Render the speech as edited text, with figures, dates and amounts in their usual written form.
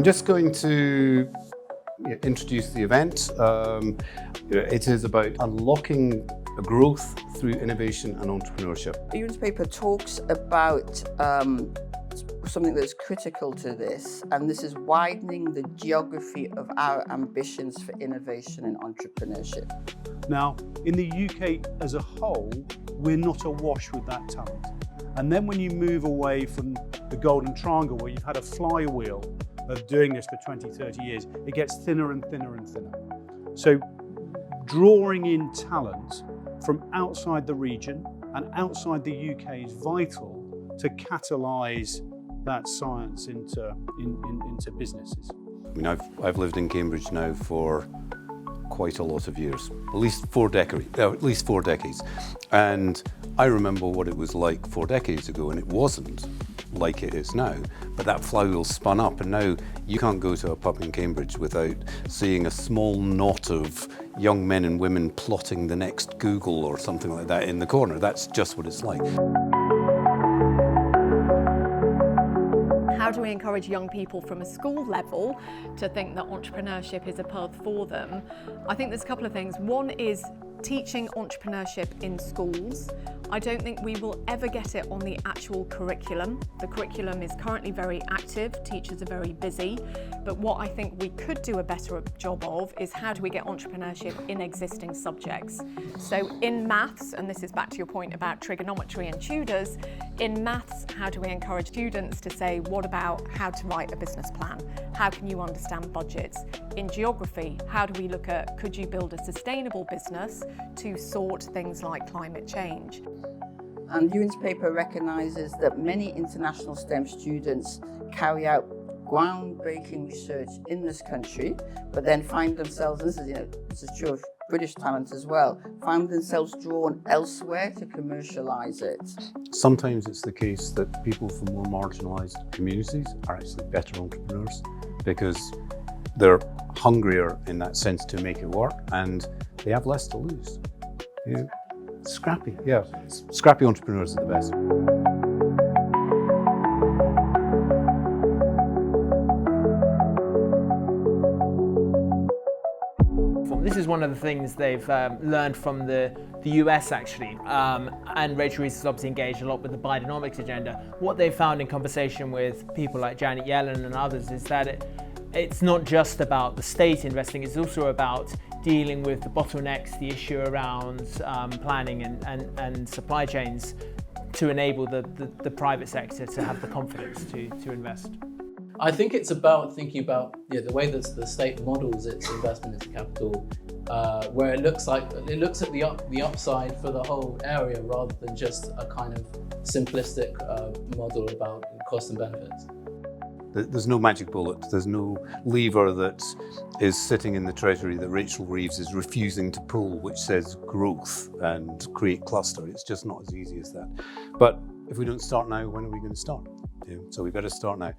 I'm just going to introduce the event. It is about unlocking growth through innovation and entrepreneurship. Ewan's paper talks about something that's critical to this, and this is widening the geography of our ambitions for innovation and entrepreneurship. Now, in the UK as a whole, we're not awash with that talent. And then when you move away from the Golden Triangle, where you've had a flywheel of doing this for 20, 30 years, it gets thinner and thinner and thinner. So drawing in talent from outside the region and outside the UK is vital to catalyse that science into businesses. I mean, I've lived in Cambridge now for quite a lot of years, at least four decades. And I remember what it was like 4 decades ago, and it wasn't like it is now. But that flywheel spun up, and now you can't go to a pub in Cambridge without seeing a small knot of young men and women plotting the next Google or something like that in the corner. That's just what it's like. How do we encourage young people from a school level to think that entrepreneurship is a path for them? I think there's a couple of things. One is teaching entrepreneurship in schools. I don't think we will ever get it on the actual curriculum. The curriculum is currently very active, teachers are very busy, but what I think we could do a better job of is how do we get entrepreneurship in existing subjects. So in maths, and this is back to your point about trigonometry and tutors, in maths, how do we encourage students to say, what about how to write a business plan? How can you understand budgets? In geography, how do we look at, could you build a sustainable business to sort things like climate change? And Ewan's paper recognises that many international STEM students carry out groundbreaking research in this country, but then find themselves, this is true of British talent as well, find themselves drawn elsewhere to commercialise it. Sometimes it's the case that people from more marginalised communities are actually better entrepreneurs because they're hungrier in that sense to make it work, and they have less to lose. Scrappy, yeah. Scrappy entrepreneurs are the best. This is one of the things they've learned from the US actually, and Rachel Reese is obviously engaged a lot with the Bidenomics agenda. What they've found in conversation with people like Janet Yellen and others is that it's not just about the state investing, it's also about dealing with the bottlenecks, the issue around planning and supply chains to enable the private sector to have the confidence to invest. I think it's about thinking about the way that the state models its investment into capital, where it looks at the upside for the whole area rather than just a kind of simplistic model about cost and benefits. There's no magic bullet. There's no lever that is sitting in the Treasury that Rachel Reeves is refusing to pull, which says growth and create cluster. It's just not as easy as that. But if we don't start now, when are we going to start? So we've got to start now.